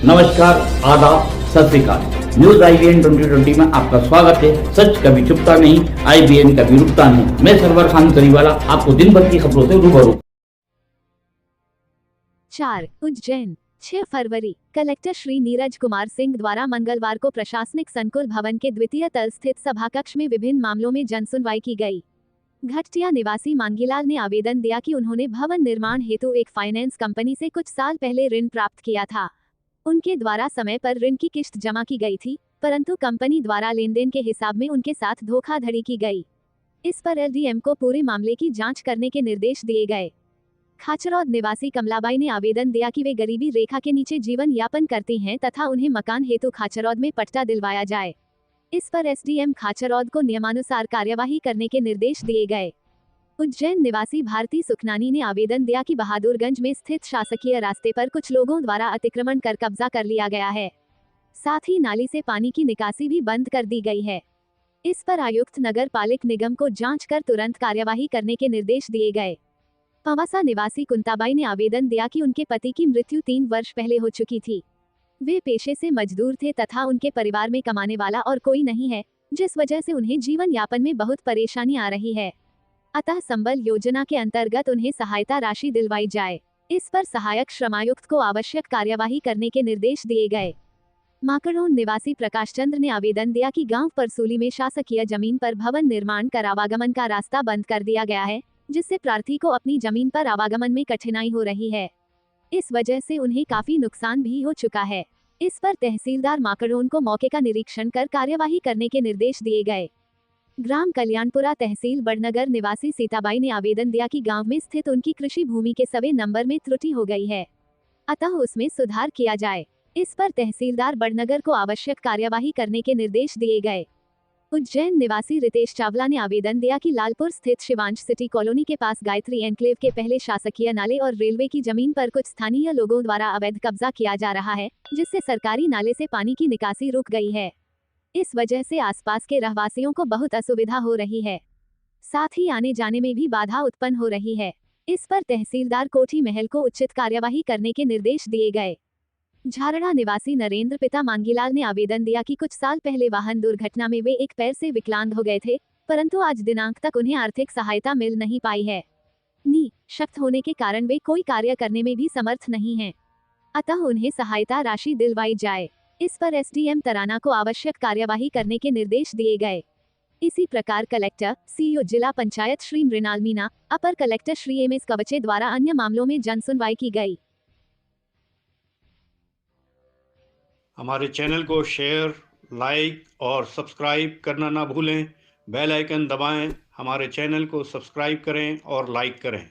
नमस्कार, आदाब, सत श्री अकाल। न्यूज IBN 2020 में आपका स्वागत है। सच कभी चुपता नहीं, IBN कभी रुकता नहीं। मैं सरवर खान करीवाला आपको दिन भर की खबरों से रूबरू। 4 उज्जैन 6 फरवरी कलेक्टर श्री नीरज कुमार सिंह द्वारा मंगलवार को प्रशासनिक संकुल भवन के द्वितीय तल स्थित सभाकक्ष में विभिन्न मामलों में जनसुनवाई की गई। घटिया निवासी मांगीलाल ने आवेदन दिया कि उन्होंने भवन निर्माण हेतु एक फाइनेंस कंपनी से कुछ साल पहले ऋण प्राप्त किया था। उनके द्वारा समय पर ऋण की किश्त जमा की गई थी, परंतु कंपनी द्वारा लेन देन के हिसाब में उनके साथ धोखाधड़ी की गई। इस पर LDM को पूरे मामले की जांच करने के निर्देश दिए गए। खाचरौद निवासी कमलाबाई ने आवेदन दिया कि वे गरीबी रेखा के नीचे जीवन यापन करती हैं तथा उन्हें मकान हेतु खाचरौद में पट्टा दिलवाया जाए। इस पर SDM खाचरौद को नियमानुसार कार्यवाही करने के निर्देश दिए गए। उज्जैन निवासी भारती सुखनानी ने आवेदन दिया कि बहादुरगंज में स्थित शासकीय रास्ते पर कुछ लोगों द्वारा अतिक्रमण कर कब्जा कर लिया गया है। साथ ही नाली से पानी की निकासी भी बंद कर दी गई है। इस पर आयुक्त नगर पालिक निगम को जांच कर तुरंत कार्यवाही करने के निर्देश दिए गए। पवासा निवासी कुंताबाई ने आवेदन दिया कि उनके पति की मृत्यु 3 वर्ष पहले हो चुकी थी। वे पेशे से मजदूर थे तथा उनके परिवार में कमाने वाला और कोई नहीं है, जिस वजह से उन्हें जीवन यापन में बहुत परेशानी आ रही है। अतः संबल योजना के अंतर्गत उन्हें सहायता राशि दिलवाई जाए। इस पर सहायक श्रमायुक्त को आवश्यक कार्यवाही करने के निर्देश दिए गए। माकड़ोन निवासी प्रकाश चंद्र ने आवेदन दिया कि गांव परसूली में शासकीय जमीन पर भवन निर्माण कर आवागमन का रास्ता बंद कर दिया गया है, जिससे प्रार्थी को अपनी जमीन पर आवागमन में कठिनाई हो रही है। इस वजह से उन्हें काफी नुकसान भी हो चुका है। इस पर तहसीलदार माकड़ोन को मौके का निरीक्षण कर कार्यवाही करने के निर्देश दिए गए। ग्राम कल्याणपुरा तहसील बड़नगर निवासी सीताबाई ने आवेदन दिया कि गांव में स्थित उनकी कृषि भूमि के सर्वे नंबर में त्रुटि हो गई है, अतः उसमें सुधार किया जाए। इस पर तहसीलदार बड़नगर को आवश्यक कार्यवाही करने के निर्देश दिए गए। उज्जैन निवासी रितेश चावला ने आवेदन दिया कि लालपुर स्थित शिवांश सिटी कॉलोनी के पास गायत्री एन्क्लेव के पहले शासकीय नाले और रेलवे की जमीन पर कुछ स्थानीय लोगों द्वारा अवैध कब्जा किया जा रहा है, जिससे सरकारी नाले से पानी की निकासी रुक गई है। इस वजह से आसपास के रहवासियों को बहुत असुविधा हो रही है, साथ ही आने जाने में भी बाधा उत्पन्न हो रही है। इस पर तहसीलदार कोठी महल को उचित कार्यवाही करने के निर्देश दिए गए। झारड़ा निवासी नरेंद्र पिता मांगीलाल ने आवेदन दिया कि कुछ साल पहले वाहन दुर्घटना में वे एक पैर से विकलांग हो गए थे, परंतु आज दिनांक तक उन्हें आर्थिक सहायता मिल नहीं पाई है। शक्त होने के कारण वे कोई कार्य करने में भी समर्थ नहीं हैं, अतः उन्हें सहायता राशि दिलवाई जाए। इस पर SDM तराना को आवश्यक कार्यवाही करने के निर्देश दिए गए। इसी प्रकार कलेक्टर, CEO जिला पंचायत श्री मृणाल मीना, अपर कलेक्टर श्री MS कवचे द्वारा अन्य मामलों में जनसुनवाई की गई। हमारे चैनल को शेयर, लाइक और सब्सक्राइब करना ना भूलें। बेल आइकन दबाएं, हमारे चैनल को सब्सक्राइब करें और लाइक करें।